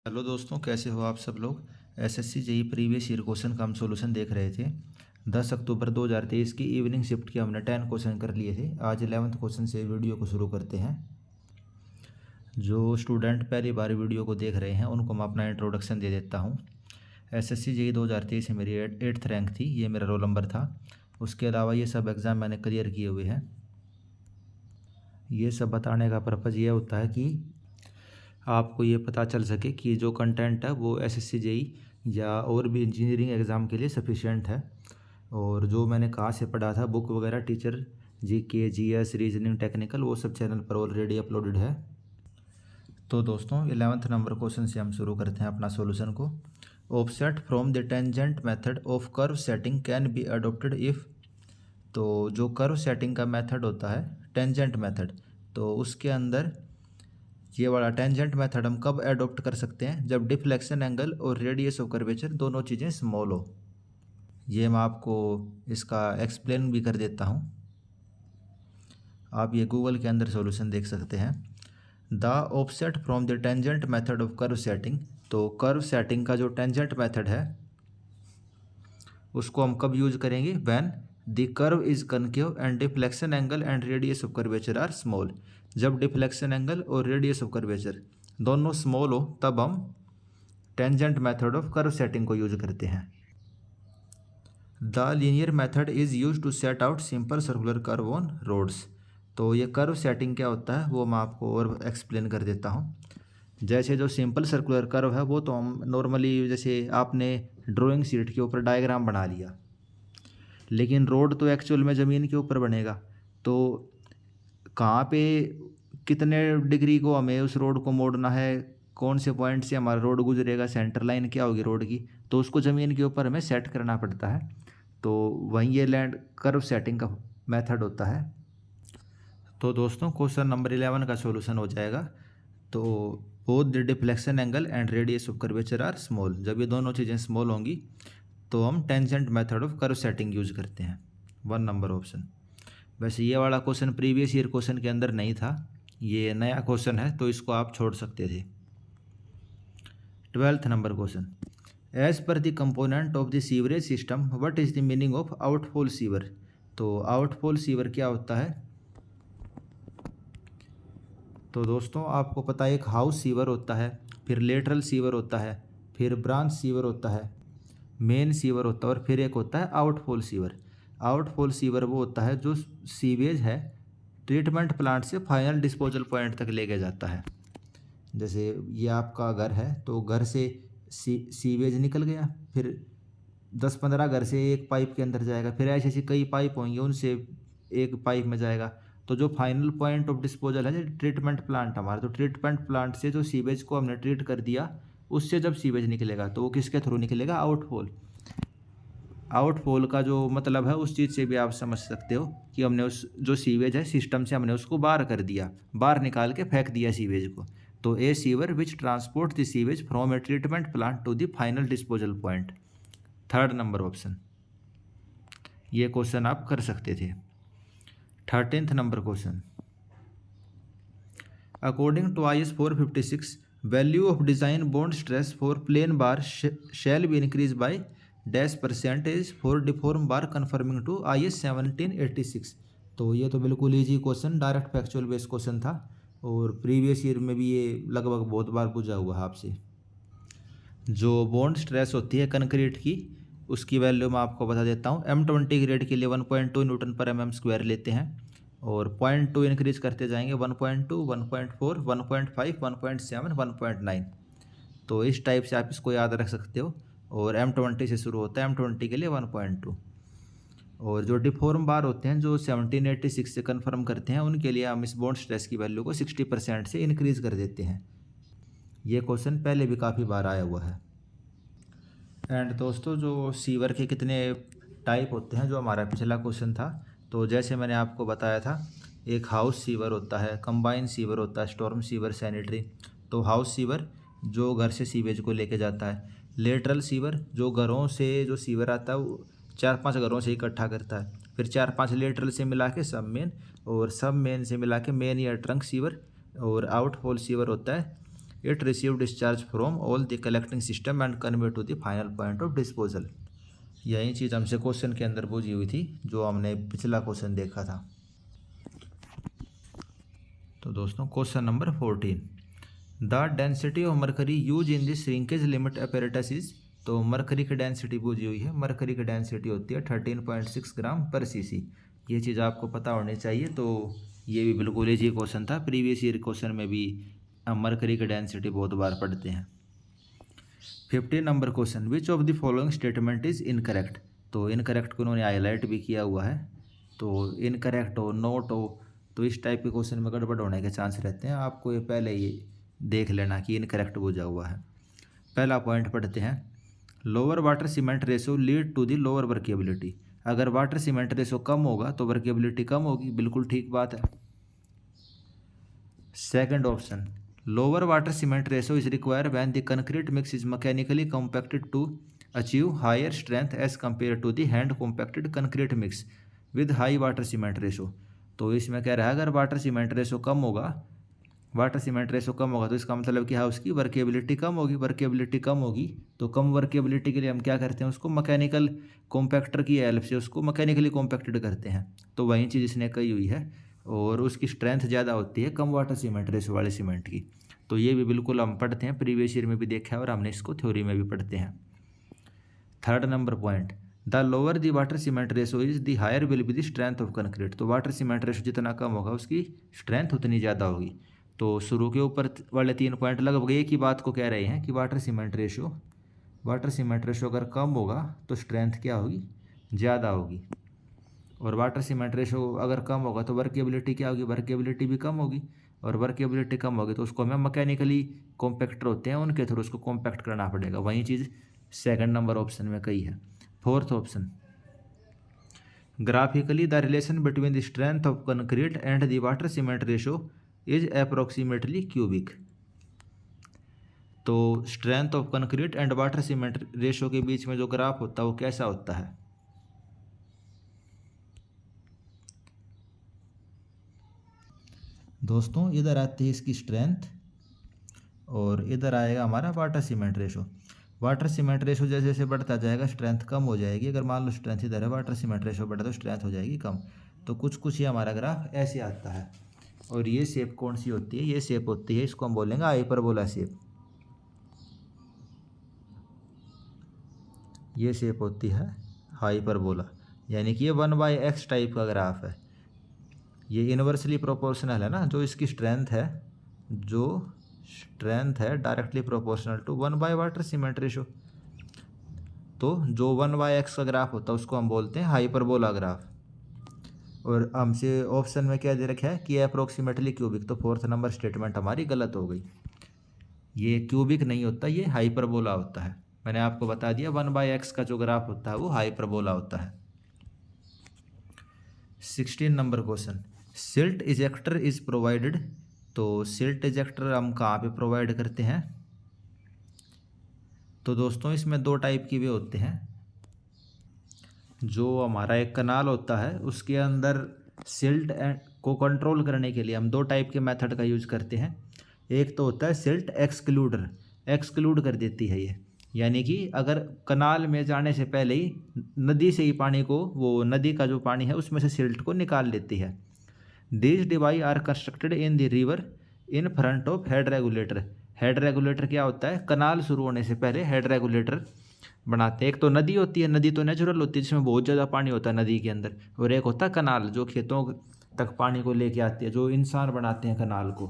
Hello दोस्तों, कैसे हो आप सब लोग। SSC JE previous year question का हम सॉल्यूशन देख रहे थे। 10 अक्टूबर 2023 की इवनिंग शिफ्ट की हमने 10 क्वेश्चन कर लिए थे। आज 11th क्वेश्चन से वीडियो को शुरू करते हैं। जो स्टूडेंट पहली बार वीडियो को देख रहे हैं उनको मैं अपना इंट्रोडक्शन दे देता हूँ। एसएससी जेई 2023 में मेरी 8th रैंक थी, ये मेरा रोल नंबर था। उसके अलावा ये सब एग्ज़ाम मैंने क्लियर किए हुए हैं। ये सब बताने का पर्पज़ ये होता है कि आपको ये पता चल सके कि जो कंटेंट है वो एसएससी जेई या और भी इंजीनियरिंग एग्ज़ाम के लिए सफिशिएंट है। और जो मैंने कहाँ से पढ़ा था, बुक वगैरह, teacher, GK, GS, reasoning, technical, वो सब चैनल पर ऑलरेडी अपलोडेड है। तो दोस्तों 11th नंबर क्वेश्चन से हम शुरू करते हैं अपना सॉल्यूशन को। Offset from the tangent method of curve setting can be adopted if. तो जो कर्व सेटिंग का मेथड होता है टेंजेंट मेथड, तो उसके अंदर ये वाला टेंजेंट मेथड हम कब अडोप्ट कर सकते हैं, जब डिफ्लेक्शन एंगल और रेडियस ऑफ कर्वेचर दोनों चीज़ें स्मॉल हो। ये मैं आपको इसका एक्सप्लेन भी कर देता हूँ। आप ये गूगल के अंदर सॉल्यूशन देख सकते हैं। The offset from the tangent method of curve setting. तो कर्व सेटिंग का जो टेंजेंट मेथड है उसको हम कब यूज करेंगे, when the curve is concave and deflection angle and radius of curvature are small. जब डिफ्लेक्शन एंगल और रेडियस ऑफ कर्वेचर दोनों स्मॉल हो तब हम tangent method of curve setting को यूज करते हैं। The linear method is use to set out simple circular curve on roads. तो ये कर्व सेटिंग क्या होता है वो मैं आपको और एक्सप्लेन कर देता हूँ। जैसे जो सिंपल सर्कुलर कर्व है वो तो हम नॉर्मली, जैसे आपने ड्राइंग शीट के ऊपर डायग्राम बना लिया, लेकिन रोड तो एक्चुअल में ज़मीन के ऊपर बनेगा। तो कहाँ पे कितने डिग्री को हमें उस रोड को मोड़ना है, कौन से पॉइंट से हमारा रोड गुजरेगा, सेंटर लाइन क्या होगी रोड की, तो उसको ज़मीन के ऊपर हमें सेट करना पड़ता है। तो वहीं ये लैंड कर्व सेटिंग का मेथड होता है। तो दोस्तों क्वेश्चन नंबर 11 का सॉल्यूशन हो जाएगा। तो both the deflection angle and radius of curvature are small. जब ये दोनों चीज़ें स्मॉल होंगी तो हम tangent method of curve setting use करते हैं। 1 नंबर ऑप्शन। वैसे ये वाला क्वेश्चन प्रीवियस ईयर क्वेश्चन के अंदर नहीं था, ये नया क्वेश्चन है तो इसको आप छोड़ सकते थे। 12th number question. As per the component of the sewerage system what is the meaning of outfall sewer. तो आउटफॉल सीवर क्या होता है। तो दोस्तों आपको पता है, एक हाउस सीवर होता है, फिर लेटरल सीवर होता है, फिर ब्रांच सीवर होता है, मेन सीवर होता है, और फिर एक होता है आउटफॉल सीवर। आउटफॉल सीवर वो होता है जो सीवेज है ट्रीटमेंट प्लांट से फाइनल डिस्पोजल पॉइंट तक लेके जाता है। जैसे ये आपका घर है तो घर से सीवेज निकल गया, फिर 10-15 घर से एक पाइप के अंदर जाएगा, फिर ऐसे ऐसे कई पाइप होंगे उनसे एक पाइप में जाएगा। तो जो फाइनल पॉइंट ऑफ डिस्पोजल है जो ट्रीटमेंट प्लांट हमारा, तो ट्रीटमेंट प्लांट से जो सीवेज को हमने ट्रीट कर दिया उससे जब सीवेज निकलेगा तो वो किसके थ्रू निकलेगा, आउटफॉल। आउटफॉल का जो मतलब है उस चीज़ से भी आप समझ सकते हो कि हमने उस जो सीवेज है सिस्टम से हमने उसको बाहर कर दिया, बाहर निकाल के फेंक दिया सीवेज को। तो a sewer which transport the sewage from a treatment plant to the final disposal point. 3rd number option. ये क्वेश्चन आप कर सकते थे। 13th number question. According to IS 456 value of design bond stress for plain bar shall be increase by dash percentage for deform bar conforming to IS 1786। तो ये तो बिल्कुल easy question, direct factual based question था और previous year में भी ये लगभग बहुत बार पूछा हुआ है आपसे। जो बॉन्ड स्ट्रेस होती है कंक्रीट की उसकी वैल्यू मैं आपको बता देता हूँ। M20 ग्रेड के लिए 1.2 न्यूटन पर mm² लेते हैं और 0.2 इंक्रीज करते जाएंगे, 1.2, 1.4, 1.5, 1.7, 1.9। तो इस टाइप से आप इसको याद रख सकते हो। और M20 से शुरू होता है, M20 के लिए 1.2। और जो डिफॉर्म बार होते हैं जो 1786 से कन्फर्म करते हैं उनके लिए हम इस बॉन्ड स्ट्रेस की वैल्यू को 60% से इंक्रीज़ कर देते हैं। ये क्वेश्चन पहले भी काफ़ी बार आया हुआ है। एंड दोस्तों जो सीवर के कितने टाइप होते हैं जो हमारा पिछला क्वेश्चन था, तो जैसे मैंने आपको बताया था, एक हाउस सीवर होता है, कंबाइन सीवर होता है, स्टॉर्म सीवर, सैनिटरी। तो हाउस सीवर जो घर से सीवेज को लेके जाता है, लेटरल सीवर जो घरों से जो सीवर आता है वो 4-5 घरों से इकट्ठा करता है, फिर 4-5 लेटरल से मिला के सब मेन, और सब मेन से मिला के मेन या ट्रंक सीवर। और आउटफॉल सीवर होता है it receive discharge from all the collecting system and convey to the final point of disposal. यही चीज़ हमसे क्वेश्चन के अंदर पूछी हुई थी जो हमने पिछला क्वेश्चन देखा था। तो दोस्तों question number 14, the density of mercury use in the shrinkage limit apparatus is. तो मरकरी की डेंसिटी पूछी हुई है। मरकरी की डेंसिटी होती है 13.6 ग्राम पर सीसी। ये चीज़ आपको पता होनी चाहिए। तो ये भी बिल्कुल इजी क्वेश्चन था। प्रीवियस ईयर क्वेश्चन में भी हम मरकरी की डेंसिटी बहुत बार पढ़ते हैं। 15 number question, which of the following statement is incorrect. तो इनकरेक्ट को उन्होंने हाईलाइट भी किया हुआ है। तो इनकरेक्ट हो, नोट हो, तो इस टाइप के क्वेश्चन में गड़बड़ होने के चांस रहते हैं। आपको ये पहले ही देख लेना कि इनकरेक्ट पूछा हुआ है। पहला पॉइंट पढ़ते हैं, lower water cement ratio lead to the lower workability. अगर वाटर सीमेंट रेशो कम होगा तो वर्केबिलिटी कम होगी, बिल्कुल ठीक बात है। Second option, lower water cement ratio is required when the concrete mix is mechanically compacted to achieve higher strength as compare to the hand compacted concrete mix with high water cement ratio. तो इसमें कह रहा है अगर water cement ratio कम होगा, तो इसका मतलब क्या है, उसकी वर्केबिलिटी कम होगी। वर्केबिलिटी कम होगी तो कम वर्केबिलिटी के लिए हम क्या करते हैं, उसको मैकेनिकल कॉम्पैक्टर की हेल्प से उसको मैकेनिकली कॉम्पैक्टेड करते हैं। तो वही चीज़ इसने कही हुई है और उसकी स्ट्रेंथ ज़्यादा होती है कम वाटर सीमेंट रेशो वाले सीमेंट की। तो ये भी बिल्कुल हम पढ़ते हैं, प्रीवियस ईयर में भी देखा है और हमने इसको थ्योरी में भी पढ़ते हैं। Third number point, the lower the water cement ratio is the higher will be the strength of concrete. तो वाटर सीमेंट रेशो जितना कम होगा उसकी स्ट्रेंथ उतनी ज़्यादा होगी। तो शुरू के ऊपर वाले 3 पॉइंट लगभग एक ही बात को कह रहे हैं कि वाटर सीमेंट रेशो अगर कम होगा तो स्ट्रेंथ क्या होगी, ज़्यादा होगी। और वाटर सीमेंट रेशो अगर कम होगा तो वर्केबिलिटी क्या होगी, वर्केबिलिटी भी कम होगी। और वर्केबिलिटी कम होगी तो उसको हमें मैकेनिकली कॉम्पैक्टर होते हैं उनके थ्रू उसको कॉम्पैक्ट करना पड़ेगा। वही चीज़ सेकंड नंबर ऑप्शन में कही है। Fourth option, graphically the relation between the strength of concrete and the water cement ratio is approximately cubic. तो strength of concrete and water cement ratio के बीच में जो ग्राफ होता है वो कैसा होता है। दोस्तों इधर आती है इसकी स्ट्रेंथ और इधर आएगा हमारा water cement ratio. Water cement ratio जैसे जैसे बढ़ता जाएगा स्ट्रेंथ कम हो जाएगी। अगर मान लो स्ट्रेंथ इधर है, वाटर सीमेंट रेशो बढ़ा तो स्ट्रेंथ हो जाएगी कम। तो कुछ ये हमारा ग्राफ ऐसे आता है। और ये शेप कौन सी होती है, ये शेप होती है, इसको हम बोलेंगे हाइपरबोला शेप। ये शेप होती है हाइपरबोला, यानी कि ये 1/x टाइप का ग्राफ है। ये इन्वर्सली प्रोपोर्शनल है ना, जो इसकी स्ट्रेंथ है directly proportional to 1 water cement ratio. तो जो 1/x का ग्राफ होता है उसको हम बोलते हैं हाइपरबोला ग्राफ। और हमसे ऑप्शन में क्या दे रखा है कि अप्रोक्सीमेटली क्यूबिक। तो फोर्थ नंबर स्टेटमेंट हमारी गलत हो गई। ये क्यूबिक नहीं होता, ये हाइपरबोला होता है। मैंने आपको बता दिया 1/x का जो ग्राफ होता है वो हाइपरबोला होता है। 16 number question, silt ejector is provided. तो सिल्ट इजेक्टर हम कहाँ पे प्रोवाइड करते हैं। तो दोस्तों इसमें 2 टाइप के वे होते हैं। जो हमारा एक कनाल होता है उसके अंदर सिल्ट को कंट्रोल करने के लिए हम 2 टाइप के मेथड का यूज करते हैं। एक तो होता है सिल्ट एक्सक्लूडर, एक्सक्लूड कर देती है ये, यानी कि अगर कनाल में जाने से पहले ही नदी से ही पानी को, वो नदी का जो पानी है उसमें से सिल्ट को निकाल लेती है। These device are constructed in the river in front of head regulator. Head regulator क्या होता है, कनाल शुरू होने से पहले हेड रेगुलेटर बनाते हैं। एक तो नदी होती है, नदी तो नेचुरल होती है जिसमें बहुत ज़्यादा पानी होता है नदी के अंदर, और एक होता है कनाल जो खेतों तक पानी को लेके आती है, जो इंसान बनाते हैं कनाल को।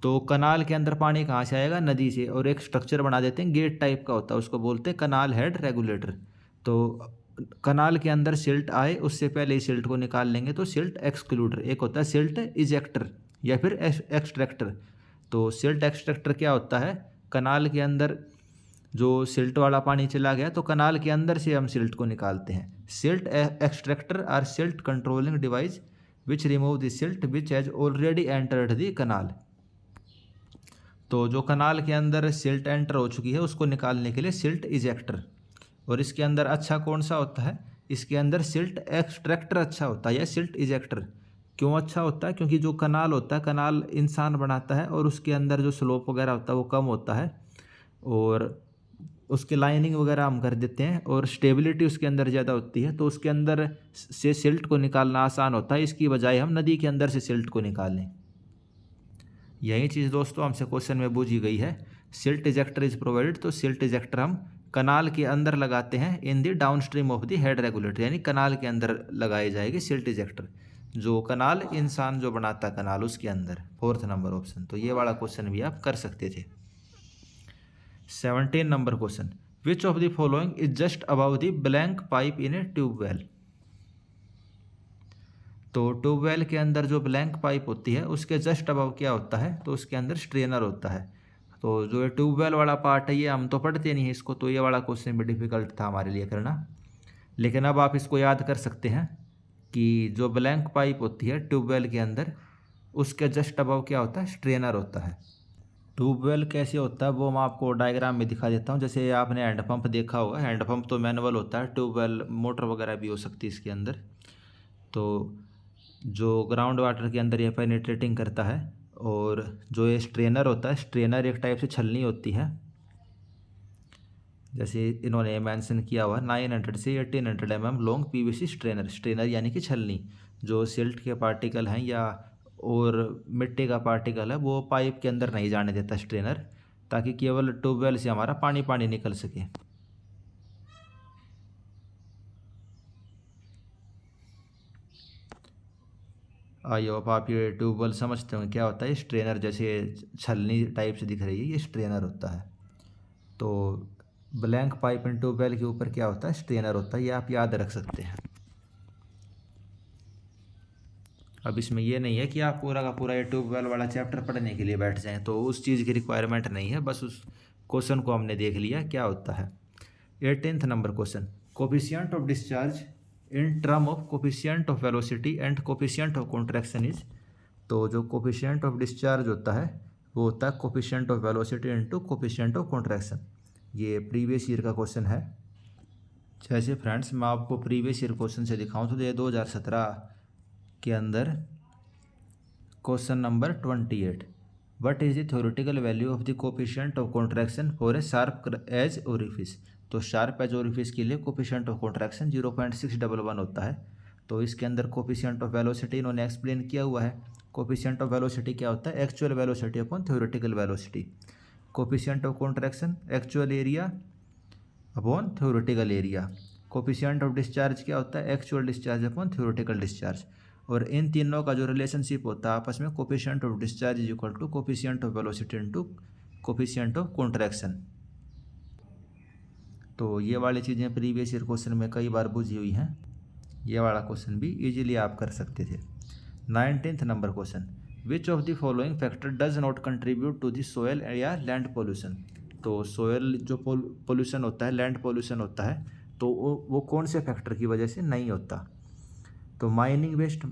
तो कनाल के अंदर पानी कहाँ से आएगा, नदी से। और एक स्ट्रक्चर बना देते हैं गेट टाइप का होता है, उसको बोलते हैं कनाल हेड रेगुलेटर। तो कनाल के अंदर सिल्ट आए उससे पहले ही सिल्ट को निकाल लेंगे तो सिल्ट एक्सक्लूडर। एक होता है सिल्ट इजेक्टर या फिर एक्सट्रैक्टर। तो सिल्ट एक्सट्रैक्टर क्या होता है, कनाल के अंदर जो सिल्ट वाला पानी चला गया तो कनाल के अंदर से हम सिल्ट को निकालते हैं। Silt extractor are silt controlling device which remove the silt which has already entered the canal. तो जो कनाल के अंदर सिल्ट एंटर हो चुकी है उसको निकालने के लिए सिल्ट इजेक्टर। और इसके अंदर अच्छा कौन सा होता है, इसके अंदर सिल्ट एक्सट्रैक्टर अच्छा होता है या सिल्ट इजेक्टर। क्यों अच्छा होता है? क्योंकि जो कनाल होता है, कनाल इंसान बनाता है और उसके अंदर जो स्लोप वगैरह होता है वो कम होता है और उसकी लाइनिंग वगैरह हम कर देते हैं और स्टेबिलिटी उसके अंदर ज़्यादा होती है, तो उसके अंदर से सिल्ट को निकालना आसान होता है। इसकी बजाय हम नदी के अंदर से सिल्ट को निकाल लें। यही चीज़ दोस्तों हमसे क्वेश्चन में पूछी गई है। सिल्ट इजेक्टर इज प्रोवाइडेड, तो सिल्ट इजेक्टर हम कनाल के अंदर लगाते हैं in the down stream of the head regulator, यानी कनाल के अंदर लगाई जाएगी सिल्ट इजेक्टर। जो कनाल इंसान जो बनाता है कनाल उसके अंदर, 4th नंबर ऑप्शन। तो ये वाला क्वेश्चन भी आप कर सकते थे। 17 number question, which of the following is just above the blank pipe in a tubewell. तो ट्यूबवेल के अंदर जो ब्लैंक पाइप होती है उसके जस्ट अबव क्या होता है? तो उसके अंदर स्ट्रेनर होता है। तो जो ये ट्यूबवेल वाला पार्ट है ये हम तो पढ़ते नहीं है इसको, तो ये वाला क्वेश्चन भी डिफिकल्ट था हमारे लिए करना। लेकिन अब आप इसको याद कर सकते हैं कि जो ब्लैंक पाइप होती है ट्यूबवेल के अंदर उसके जस्ट अबव क्या होता है? स्ट्रेनर होता है। ट्यूबवेल कैसे होता है वो मैं आपको डायग्राम में दिखा देता हूँ। जैसे आपने हैंडपम्प देखा होगा, हैंडपम्प तो मैनुअल होता है, ट्यूबवेल मोटर वगैरह भी हो सकती है इसके अंदर। तो जो ग्राउंड वाटर के अंदर ये पेनिट्रेटिंग करता है और जो ये स्ट्रेनर होता है, स्ट्रेनर एक टाइप से छलनी होती है। जैसे इन्होंने मेंशन किया हुआ 900 से 1800 mm long PVC strainer, strainer यानी कि छलनी। जो सिल्ट के पार्टिकल हैं या और मिट्टी का पार्टिकल है वो पाइप के अंदर नहीं जाने देता स्ट्रेनर, ताकि केवल ट्यूबवेल से हमारा पानी पानी निकल सके। आई होप आप ये ट्यूबवेल समझते हो क्या होता है। स्ट्रेनर जैसे छलनी टाइप से दिख रही है, ये स्ट्रेनर होता है। तो ब्लैंक पाइप एंड ट्यूबवेल के ऊपर क्या होता है? स्ट्रेनर होता है। ये आप याद रख सकते हैं। अब इसमें ये नहीं है कि आप पूरा का पूरा ये ट्यूबवेल वाला चैप्टर पढ़ने के लिए बैठ जाएं, तो उस चीज़ की रिक्वायरमेंट नहीं है। बस उस क्वेश्चन को हमने देख लिया क्या होता है। 18th number question, coefficient of discharge in term of coefficient of velocity and coefficient of contraction is. तो जो कोफिशिएंट ऑफ डिस्चार्ज होता है वो होता है coefficient of velocity into coefficient of contraction. ये प्रीवियस ईयर का क्वेश्चन है। जैसे फ्रेंड्स मैं आपको प्रीवियस ईयर क्वेश्चन से दिखाऊं तो ये 2017 के अंदर question number 28, what is the theoretical value of the coefficient of contraction for a sharp edge orifice. तो शार्प एज ओरिफिस के लिए कोफिशिएंट ऑफ कॉन्ट्रैक्शन 0.611 होता है। तो इसके अंदर कोफिशिएंट ऑफ वेलोसिटी इन्होंने एक्सप्लेन किया हुआ है। कोफिशिएंट ऑफ वेलोसिटी क्या होता है? Actual velocity upon theoretical velocity. Coefficient of contraction actual area upon theoretical area. Coefficient of discharge क्या होता है? Actual discharge upon theoretical discharge. और इन तीनों का जो रिलेशनशिप होता है आपस में, coefficient of discharge is equal to coefficient of velocity into coefficient of contraction. तो ये वाली चीज़ें प्रीवियस ईयर क्वेश्चन में कई बार पूछी हुई हैं। ये वाला क्वेश्चन भी इजीली आप कर सकते थे। 19th number question, which of the following factor does not contribute to the soil या लैंड पोल्यूशन। तो सोयल जो पोल्यूशन होता है, लैंड पोल्यूशन होता है, तो वो कौन से फैक्टर की वजह से नहीं होता? तो माइनिंग वेस्ट,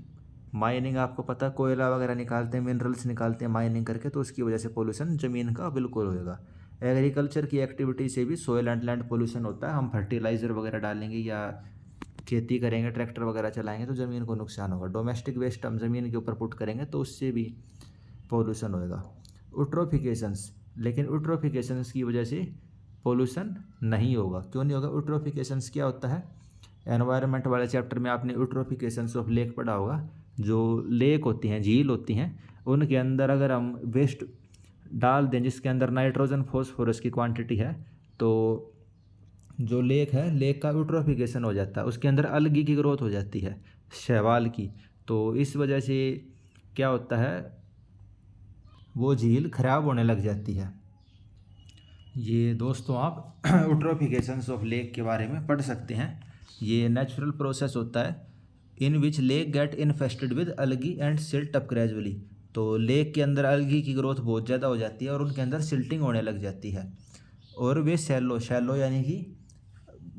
माइनिंग आपको पता है कोयला वगैरह निकालते हैं, मिनरल्स निकालते हैं माइनिंग करके, तो उसकी वजह से पोल्यूशन ज़मीन का बिल्कुल होएगा। एग्रीकल्चर की एक्टिविटी से भी सोयल एंड लैंड पोल्यूशन होता है। हम फर्टिलाइज़र वगैरह डालेंगे या खेती करेंगे, ट्रैक्टर वगैरह चलाएंगे तो ज़मीन को नुकसान होगा। डोमेस्टिक वेस्ट हम ज़मीन के ऊपर पुट करेंगे तो उससे भी पोल्यूशन होएगा। यूट्रोफिकेशंस, लेकिन यूट्रोफिकेशंस की वजह से पोल्यूशन नहीं होगा। क्यों नहीं होगा? यूट्रोफिकेशंस क्या होता है? एनवायरनमेंट वाले चैप्टर में आपने यूट्रोफिकेशंस ऑफ लेक पढ़ा होगा। जो लेक होती हैं, झील होती हैं, उनके अंदर अगर हम वेस्ट डाल दें जिसके अंदर नाइट्रोजन फॉस्फोरस की क्वांटिटी है, तो जो लेक है, लेक का यूट्रोफिकेशन हो जाता है, उसके अंदर अलगी की ग्रोथ हो जाती है, शैवाल की। तो इस वजह से क्या होता है, वो झील खराब होने लग जाती है। ये दोस्तों आप यूट्रोफिकेशंस ऑफ लेक के बारे में पढ़ सकते हैं। ये नेचुरल प्रोसेस होता है in which lake get infested with algae and silt up gradually. तो लेक के अंदर अलगी की ग्रोथ बहुत ज़्यादा हो जाती है और उनके अंदर सिल्टिंग होने लग जाती है। और वे शैलो यानी कि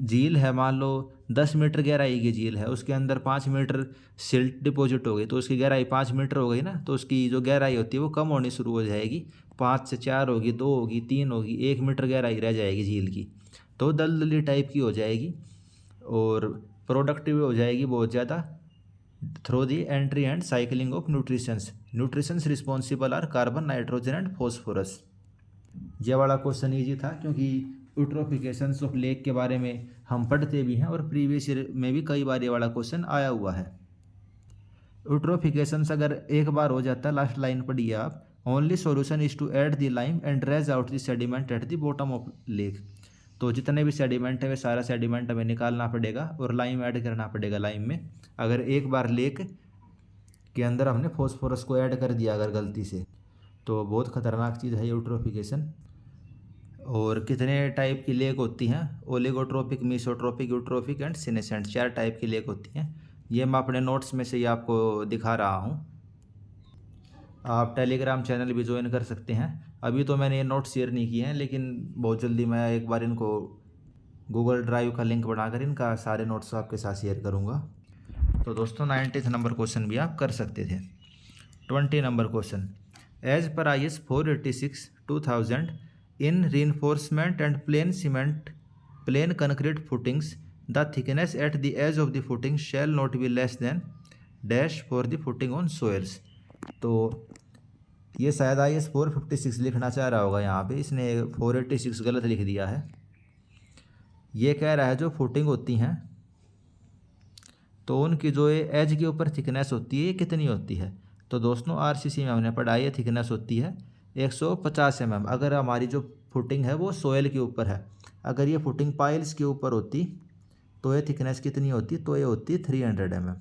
झील है, मान लो 10 मीटर गहराई की झील है, उसके अंदर 5 मीटर सिल्ट डिपॉजिट हो गई, तो उसकी गहराई 5 मीटर हो गई ना, तो उसकी जो गहराई होती है वो कम होनी शुरू हो जाएगी। 5 से 4 होगी, 2 होगी, 3 होगी, 1 मीटर गहराई रह जाएगी झील की। तो दलदली टाइप की हो जाएगी और प्रोडक्टिव हो जाएगी बहुत ज़्यादा through the entry and cycling of nutritions. Nutritions responsible are carbon, nitrogen and phosphorus. ये वाला क्वेश्चन ईजी था क्योंकि यूट्रोफिकेशंस ऑफ लेक के बारे में हम पढ़ते भी हैं और प्रीवियस ईयर में भी कई बार ये वाला क्वेश्चन आया हुआ है। यूट्रोफिकेशंस अगर एक बार हो जाता है, लास्ट लाइन पढ़िए आप, only solution is to add the lime and dredge out the sediment at the bottom of lake. तो जितने भी सेडिमेंट है वे सारा सेडिमेंट हमें निकालना पड़ेगा और लाइम ऐड करना पड़ेगा लाइम में। अगर एक बार लेक के अंदर हमने फॉस्फोरस को ऐड कर दिया अगर गलती से, तो बहुत खतरनाक चीज़ है यूट्रोफिकेशन। और कितने टाइप की लेक होती हैं? ओलिगोट्रोपिक, मीसोट्रोपिक, यूट्रोफिक एंड सीनेसेंट, 4 टाइप की लेक होती हैं। ये मैं अपने नोट्स में से ही आपको दिखा रहा हूँ। आप टेलीग्राम चैनल भी ज्वाइन कर सकते हैं। अभी तो मैंने ये नोट्स शेयर नहीं किए हैं, लेकिन बहुत जल्दी मैं एक बार इनको गूगल ड्राइव का लिंक बनाकर इनका सारे नोट्स आपके साथ शेयर करूँगा। तो दोस्तों 90 नंबर क्वेश्चन भी आप कर सकते थे। 20 number question, as per IS 486/2000 in reinforcement and plain concrete footings, the thickness at the edge of the footing shall not be less than dash for the footing on soils। तो ये शायद IS 456 लिखना चाह रहा होगा, यहाँ पे इसने 486 गलत लिख दिया है। ये कह रहा है जो फुटिंग होती हैं तो उनकी जो ये एज के ऊपर थिकनेस होती है ये कितनी होती है। तो दोस्तों RCC में हमने पढ़ा है थिकनेस होती है 150 mm। अगर हमारी जो फुटिंग है वो सोयल के ऊपर है, अगर ये फुटिंग पाइल्स के ऊपर होती तो ये थिकनेस कितनी होती, तो ये होती 300 mm।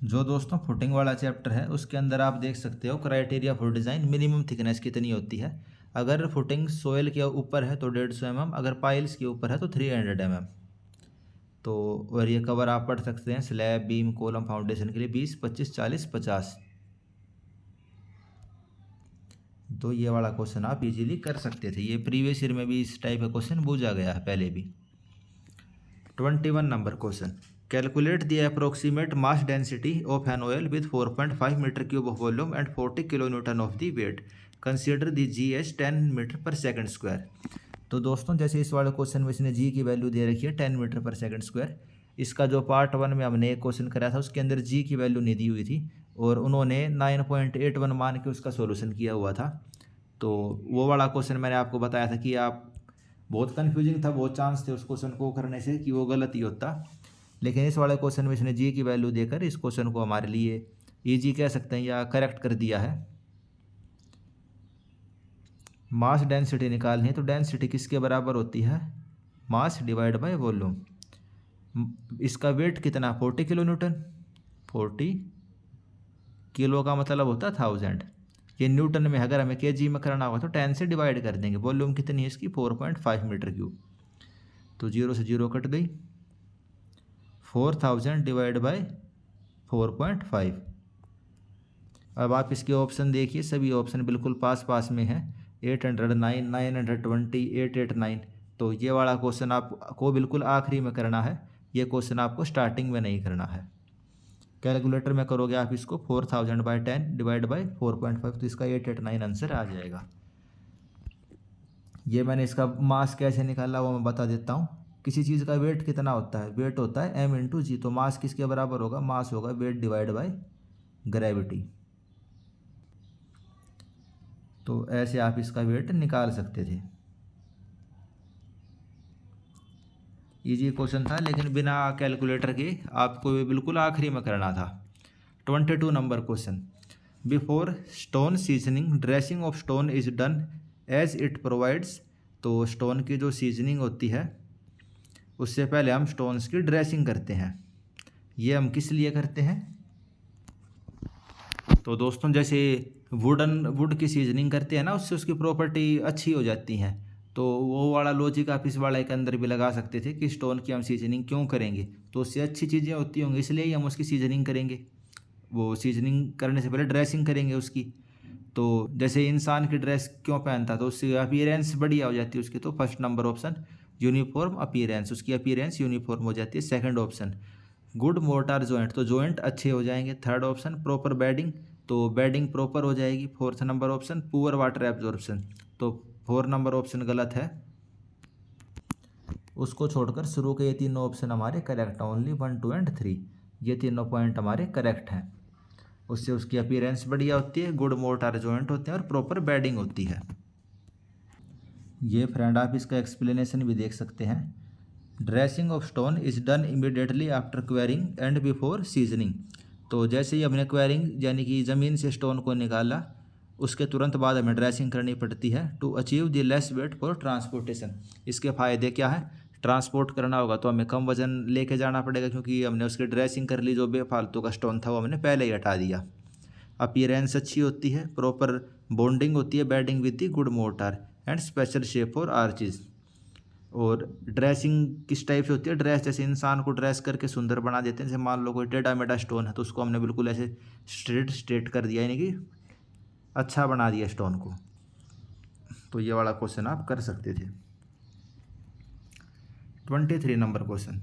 जो दोस्तों फुटिंग वाला चैप्टर है उसके अंदर आप देख सकते हो criteria for design, minimum thickness कितनी होती है। अगर फुटिंग सोयल के ऊपर है तो 150 mm, अगर पाइल्स के ऊपर है तो 300 mm। तो और ये कवर आप पढ़ सकते हैं स्लैब, बीम, कॉलम, फाउंडेशन के लिए 20, 25, 40, 50। तो ये वाला क्वेश्चन आप इजीली कर सकते थे। ये प्रीवियस ईयर में भी इस टाइप का क्वेश्चन पूछा गया है पहले भी। 21 number question, calculate the approximate mass density of an oil with 4.5 metre cube of volume and 40 kilonewton of the weight, consider the g as 10 metre per second square. तो दोस्तों जैसे इस वाले क्वेश्चन में इसने जी की वैल्यू दे रखी है 10 मीटर पर सेकंड स्क्वायर। इसका जो पार्ट 1 में हमने एक क्वेश्चन कराया था उसके अंदर जी की वैल्यू नहीं दी हुई थी और उन्होंने 9.81 मान के उसका सोल्यूशन किया हुआ था। तो वो वाला क्वेश्चन मैंने आपको बताया था कि आप बहुत कन्फ्यूजिंग था, बहुत चांस थे उस क्वेश्चन को करने से कि वो गलत ही होता। लेकिन इस वाले क्वेश्चन में इसने जी की वैल्यू देकर इस क्वेश्चन को हमारे लिए ईजी कह सकते हैं या करेक्ट कर दिया है। मास डेंसिटी निकालनी है तो डेंसिटी किसके बराबर होती है, मास डिवाइड बाय वॉल्यूम। इसका वेट कितना, 40 किलो न्यूटन। 40 किलो का मतलब होता है 1000। ये न्यूटन में, अगर हमें केजी में करना होगा तो 10 से डिवाइड कर देंगे। वॉल्यूम कितनी है इसकी, 4.5 मीटर क्यूब। तो 0 से 0 कट गई, 4000 डिवाइड बाय 4.5। अब आप इसके ऑप्शन देखिए, सभी ऑप्शन बिल्कुल पास पास में है। 809, 920, 889। तो ये वाला क्वेश्चन आपको बिल्कुल आखिरी में करना है, ये क्वेश्चन आपको स्टार्टिंग में नहीं करना है। कैलकुलेटर में करोगे आप इसको 4000 बाई 10 डिवाइड बाई 4.5 तो इसका 889 आंसर आ जाएगा। ये मैंने इसका मास कैसे निकाला वो मैं बता देता हूँ। किसी चीज़ का वेट कितना होता है, वेट होता है m इंटू जी। तो मास किसके बराबर होगा, मास होगा वेट डिवाइड बाई ग्रेविटी। तो ऐसे आप इसका वेट निकाल सकते थे। इजी क्वेश्चन था लेकिन बिना कैलकुलेटर के आपको ये बिल्कुल आखिरी में करना था। 22 number question, before stone seasoning dressing of stone is done as it provides. तो स्टोन की जो सीजनिंग होती है उससे पहले हम स्टोन्स की ड्रेसिंग करते हैं। ये हम किस लिए करते हैं, तो दोस्तों जैसे वुड की सीजनिंग करते हैं ना, उससे उसकी प्रॉपर्टी अच्छी हो जाती हैं। तो वो वाला लॉजिक आप इस वाले के अंदर भी लगा सकते थे कि स्टोन की हम सीजनिंग क्यों करेंगे, तो उससे अच्छी चीज़ें होती होंगी इसलिए ही हम उसकी सीजनिंग करेंगे। वो सीजनिंग करने से पहले ड्रेसिंग करेंगे उसकी। तो जैसे इंसान की ड्रेस क्यों पहनता तो उससे अपीयरेंस बढ़िया हो जाती है उसकी। तो first number option uniform appearance, उसकी अपीयरेंस यूनिफॉर्म हो जाती है। Second option good mortar joint, तो जॉइंट अच्छे हो जाएंगे। थर्ड ऑप्शन प्रॉपर बेडिंग, तो बेडिंग प्रॉपर हो जाएगी। Fourth number option poor water absorption, तो 4 नंबर ऑप्शन गलत है, उसको छोड़कर शुरू के ये तीनों ऑप्शन हमारे करेक्ट, ओनली 1, 2 एंड 3। ये तीनों पॉइंट हमारे करेक्ट हैं। उससे उसकी अपीयरेंस बढ़िया होती है, गुड मोर्टार जॉइंट होते हैं और प्रॉपर बेडिंग होती है। ये फ्रेंड आप इसका एक्सप्लेनेशन भी देख सकते हैं। Dressing of stone is done immediately after quarrying and before seasoning. तो जैसे ही हमने क्वेरिंग यानी कि ज़मीन से स्टोन को निकाला, उसके तुरंत बाद हमें ड्रेसिंग करनी पड़ती है to achieve the less weight for transportation. इसके फ़ायदे क्या है? ट्रांसपोर्ट करना होगा तो हमें कम वजन लेके जाना पड़ेगा, क्योंकि हमने उसकी ड्रेसिंग कर ली, जो बेफालतू का स्टोन था वो हमने पहले ही हटा दिया। अपीयरेंस अच्छी होती है, प्रॉपर बॉन्डिंग होती है, bedding with the good mortar and special shape for arches. और ड्रेसिंग किस टाइप से होती है? ड्रेस जैसे इंसान को ड्रेस करके सुंदर बना देते हैं। जैसे मान लो कोई टेढ़ा मेढ़ा स्टोन है तो उसको हमने बिल्कुल ऐसे स्ट्रेट कर दिया, यानी कि अच्छा बना दिया स्टोन को। तो ये वाला क्वेश्चन आप कर सकते थे। 23 number question,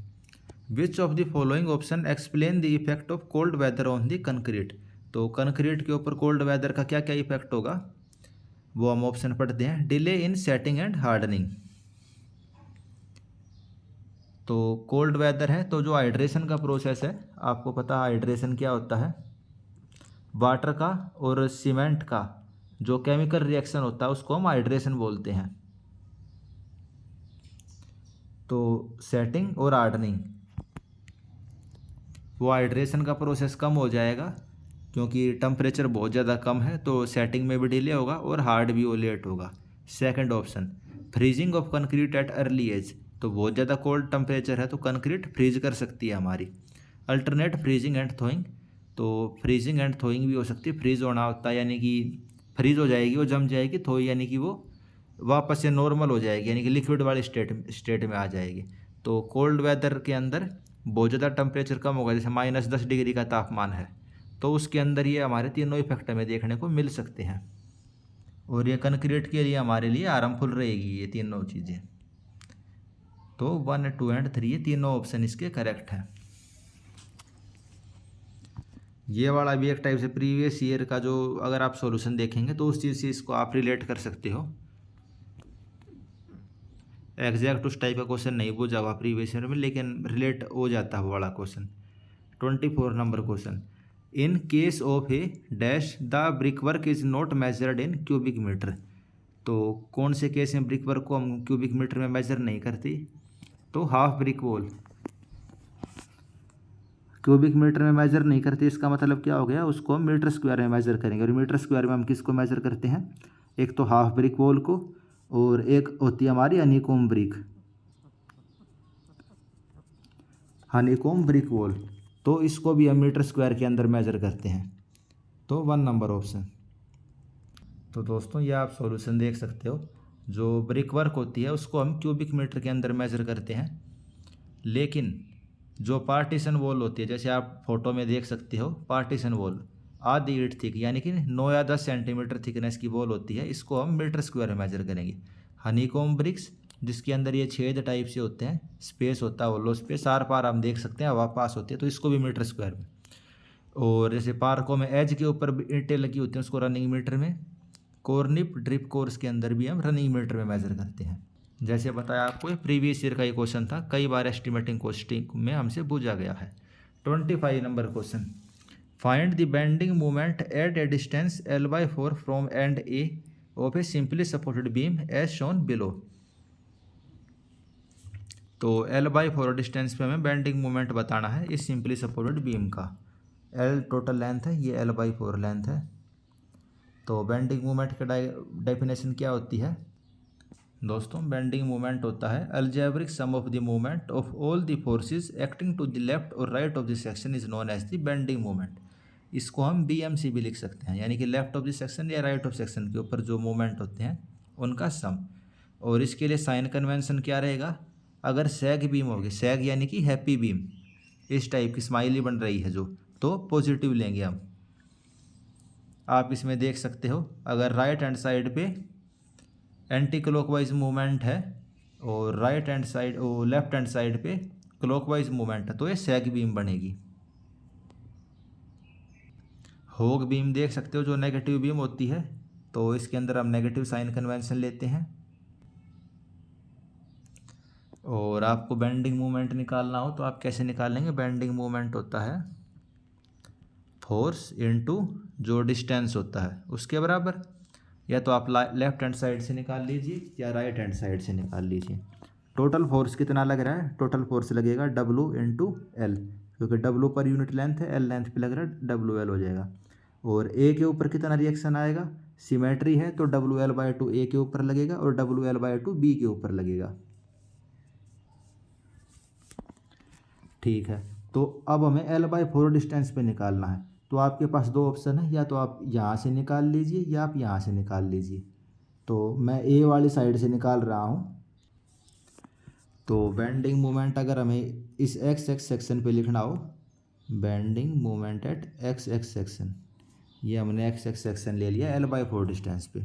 which of the following option explain the effect of cold weather on the concrete. तो कंक्रीट के ऊपर कोल्ड वेदर का क्या क्या इफेक्ट होगा, वो हम ऑप्शन पढ़ते हैं। Delay in setting and hardening. तो कोल्ड वेदर है तो जो हाइड्रेशन का प्रोसेस है, आपको पता है हाइड्रेशन क्या होता है? वाटर का और सीमेंट का जो केमिकल रिएक्शन होता है उसको हम हाइड्रेशन बोलते हैं। तो सेटिंग और हार्डनिंग, वो हाइड्रेशन का प्रोसेस कम हो जाएगा क्योंकि टेम्परेचर बहुत ज़्यादा कम है, तो सेटिंग में भी डिले होगा और हार्ड भी वो लेट होगा। Second option, freezing of concrete at early age. तो बहुत ज़्यादा कोल्ड टेम्परेचर है तो कंक्रीट फ्रीज कर सकती है हमारी। Alternate freezing and thawing. तो फ्रीजिंग एंड थोइंग भी हो सकती है। फ्रीज होना होता है यानी कि फ्रीज हो जाएगी, वो जम जाएगी। थोई यानी कि वो वापस से नॉर्मल हो जाएगी, यानी कि लिक्विड वाली स्टेट में आ जाएगी। तो कोल्ड वेदर के अंदर बहुत ज़्यादा टेम्परेचर कम होगा, जैसे -10 डिग्री का तापमान है, तो उसके अंदर ये हमारे तीनों इफेक्ट हमें देखने को मिल सकते हैं। और ये कंक्रीट के लिए हमारे लिए हार्मफुल रहेगी ये तीनों चीज़ें। तो 1, 2 एंड 3 ये तीनों ऑप्शन इसके करेक्ट हैं। ये वाला भी एक टाइप से प्रीवियस ईयर का, जो अगर आप सॉल्यूशन देखेंगे तो उस चीज़ से इसको आप रिलेट कर सकते हो। एग्जैक्ट उस टाइप का क्वेश्चन नहीं पूछा हुआ प्रीवियस ईयर में, लेकिन रिलेट हो जाता है वो वाला question. 24 number question, in case of a dash the brick work is not measured in cubic metre. तो कौन से केस में ब्रिक वर्क को हम क्यूबिक मीटर में मेजर नहीं करती? तो half brick wall cubic metre में मेजर नहीं करते, इसका मतलब क्या हो गया? उसको हम मीटर स्क्वायर में मेजर करेंगे। और मीटर स्क्वायर में हम किसको मेजर करते हैं? एक तो हाफ ब्रिक वॉल को, और एक होती है हमारी honeycomb brick, honeycomb brick wall. तो इसको भी हम मीटर स्क्वायर के अंदर मेजर करते हैं। तो 1 नंबर ऑप्शन। तो दोस्तों ये आप सॉल्यूशन देख सकते हो, जो ब्रिक वर्क होती है उसको हम क्यूबिक मीटर के अंदर मेजर करते हैं, लेकिन जो पार्टीशन वॉल होती है, जैसे आप फोटो में देख सकते हो, पार्टीशन वॉल आधी ईंट थिक यानी कि 9 या 10 सेंटीमीटर थिकनेस की वॉल होती है, इसको हम मीटर स्क्वायर में मेजर करेंगे। हनीकॉम्ब ब्रिक्स जिसके अंदर ये छेद टाइप से होते हैं, स्पेस होता है, होलो स्पेस, आर पार हम देख सकते हैं, हवा पास होती है, तो इसको भी मीटर स्क्वायर में। और जैसे पार्कों में एज के ऊपर ईंटें लगी होती हैं उसको रनिंग मीटर में। कॉर्निप ड्रिप कोर्स के अंदर भी हम रनिंग मीटर में मेजर करते हैं। जैसे बताया आपको, प्रीवियस ईयर का ये क्वेश्चन था, कई बार एस्टिमेटिंग कोस्टिंग में हमसे पूछा गया है। 25 number question, find the bending moment at a distance L/4 from end A of a simply supported beam as shown below. तो L/4 डिस्टेंस पे हमें बेंडिंग मोमेंट बताना है इस सिंपली सपोर्टेड बीम का। L टोटल लेंथ है, ये L/4 length है। तो बेंडिंग मोमेंट का डेफिनेशन क्या होती है दोस्तों? बेंडिंग मोमेंट होता है algebraic sum of the moment of all the forces acting to the left और right of the section is known as the bending moment. इसको हम BMC भी लिख सकते हैं, यानी कि लेफ्ट ऑफ द सेक्शन या राइट ऑफ सेक्शन के ऊपर जो मोमेंट होते हैं उनका सम। और इसके लिए साइन कन्वेंशन क्या रहेगा? अगर सैग बीम होगी, सैग यानी कि हैप्पी बीम, इस टाइप की स्माइली बन रही है जो, तो पॉजिटिव लेंगे हम। आप इसमें देख सकते हो, अगर राइट हैंड साइड पे एंटी क्लॉकवाइज मूवमेंट है और राइट हैंड साइड और लेफ्ट हैंड साइड पे क्लॉकवाइज मूवमेंट है, तो ये सैग बीम बनेगी। होग बीम देख सकते हो जो नेगेटिव बीम होती है, तो इसके अंदर हम नेगेटिव साइन कन्वेंशन लेते हैं। और आपको बेंडिंग मोमेंट निकालना हो तो आप कैसे निकालेंगे? बेंडिंग मोमेंट होता है फोर्स इनटू जो डिस्टेंस होता है उसके बराबर। या तो आप लेफ्ट हैंड साइड से निकाल लीजिए या राइट हैंड साइड से निकाल लीजिए। टोटल फोर्स कितना लग रहा है? टोटल फोर्स लगेगा W इंटू एल, क्योंकि W पर यूनिट लेंथ है, L लेंथ पे लग रहा है, WL हो जाएगा। और A के ऊपर कितना रिएक्शन आएगा? सिमेट्री है तो WL/2 A के ऊपर लगेगा और WL/2 B के ऊपर लगेगा। ठीक है, तो अब हमें L/4 डिस्टेंस पे निकालना है। तो आपके पास दो ऑप्शन है, या तो आप यहाँ से निकाल लीजिए या आप यहाँ से निकाल लीजिए। तो मैं A वाली साइड से निकाल रहा हूँ। तो बेंडिंग मोमेंट अगर हमें इस x सेक्शन पे लिखना हो, bending moment eight x section, ये हमने x सेक्शन ले लिया L/4 डिस्टेंस पे।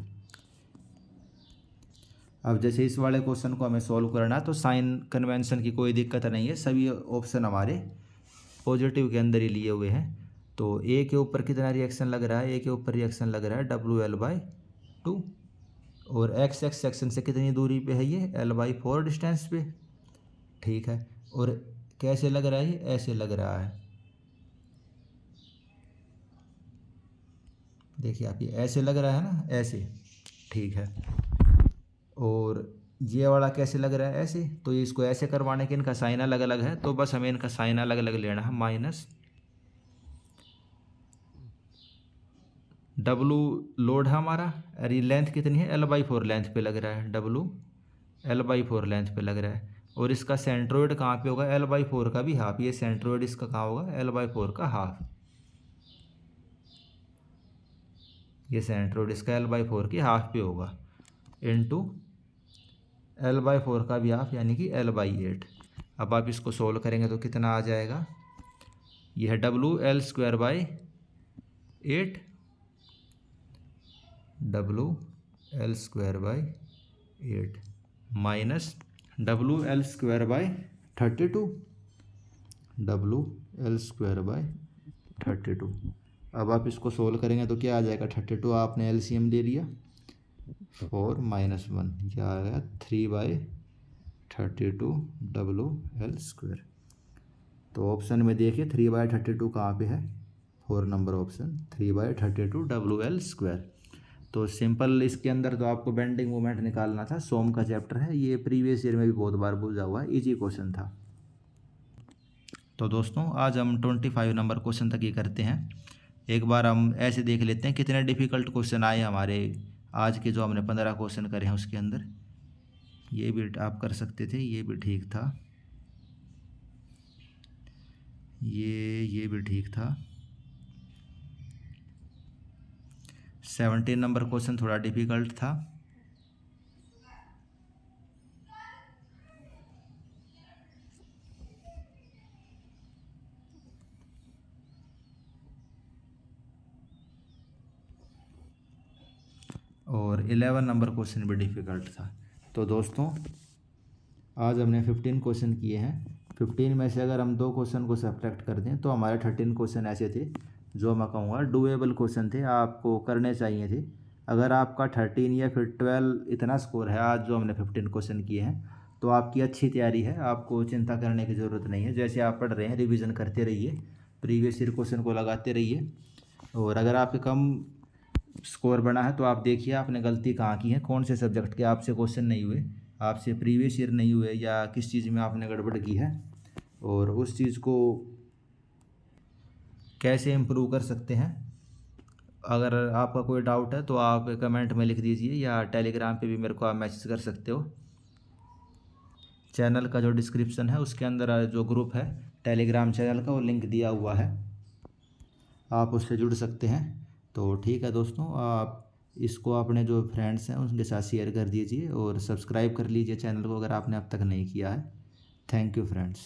अब जैसे इस वाले क्वेश्चन को हमें सॉल्व करना है तो साइन कन्वेंशन की कोई दिक्कत नहीं है, सभी ऑप्शन हमारे पॉजिटिव के अंदर ही लिए हुए हैं। तो A के ऊपर कितना रिएक्शन लग रहा है? A के ऊपर रिएक्शन लग रहा है WL/2, और x सेक्शन से कितनी दूरी पे है? ये L/4 डिस्टेंस पे। ठीक है, और कैसे लग रहा है? ये ऐसे लग रहा है, देखिए आप, ये ऐसे लग रहा है ना, ऐसे। ठीक है, और ये वाला कैसे लग रहा है? ऐसे। तो ये इसको ऐसे करवाने के इनका साइन अलग अलग है, तो बस हमें इनका साइन अलग अलग लेना है। माइनस W लोड है हमारा, और ये लेंथ कितनी है? L/4 लेंथ पे लग रहा है, W L/4 लेंथ पे लग रहा है। और इसका सेंट्रोइड कहाँ पे होगा? L/4 का भी हाफ। ये सेंट्रोइड इसका कहाँ होगा? L/4 का हाफ। ये सेंट्रोइड इसका L/4 की हाफ पे होगा, इनटू L/4 का भी हाफ, यानी कि L/8। अब आप इसको सोल्व करेंगे तो कितना आ जाएगा? यह है WL/8, WL/8 minus WL/32, WL/32। अब आप इसको सोल्व करेंगे तो क्या आ जाएगा? 32 आपने LCM ले लिया, 4 - 1, क्या आ गया? 3/32 WL²। तो ऑप्शन में देखिए 3/32 कहाँ पे है? 4 नंबर ऑप्शन, 3/32 WL²। तो सिंपल इसके अंदर तो आपको बेंडिंग मोमेंट निकालना था। सोम का चैप्टर है, ये प्रीवियस ईयर में भी बहुत बार पूछा हुआ है, इजी क्वेश्चन था। तो दोस्तों आज हम 25 नंबर क्वेश्चन तक ही करते हैं। एक बार हम ऐसे देख लेते हैं कितने डिफ़िकल्ट क्वेश्चन आए हमारे आज के, जो हमने 15 क्वेश्चन करे हैं उसके अंदर। ये भी आप कर सकते थे, ये भी ठीक था, ये भी ठीक था। 17 नंबर क्वेश्चन थोड़ा डिफ़िकल्ट था। और 11 नंबर क्वेश्चन भी डिफ़िकल्ट था। तो दोस्तों आज हमने 15 क्वेश्चन किए हैं। 15 में से अगर हम 2 क्वेश्चन को सब्ट्रैक्ट कर दें तो हमारे 13 क्वेश्चन ऐसे थे जो मैं कहूँगा डूएबल क्वेश्चन थे, आपको करने चाहिए थे। अगर आपका 13 या फिर 12 इतना स्कोर है आज जो हमने 15 क्वेश्चन किए हैं, तो आपकी अच्छी तैयारी है, आपको चिंता करने की ज़रूरत नहीं है। जैसे आप पढ़ रहे हैं रिवीजन करते रहिए, प्रीवियस ईयर क्वेश्चन को लगाते रहिए। और अगर आपके कम स्कोर बना है तो आप देखिए आपने गलती कहाँ की है, कौन से सब्जेक्ट के आपसे क्वेश्चन नहीं हुए, आपसे प्रीवियस ईयर नहीं हुए, या किस चीज़ में आपने गड़बड़ की है, और उस चीज़ को कैसे इम्प्रूव कर सकते हैं। अगर आपका कोई डाउट है तो आप कमेंट में लिख दीजिए, या टेलीग्राम पे भी मेरे को आप मैसेज कर सकते हो। चैनल का जो डिस्क्रिप्शन है उसके अंदर जो ग्रुप है टेलीग्राम चैनल का, वो लिंक दिया हुआ है, आप उससे जुड़ सकते हैं। तो ठीक है दोस्तों, आप इसको अपने जो फ्रेंड्स हैं उनके साथ शेयर कर दीजिए और सब्सक्राइब कर लीजिए चैनल को अगर आपने अब तक नहीं किया है। Thank you friends.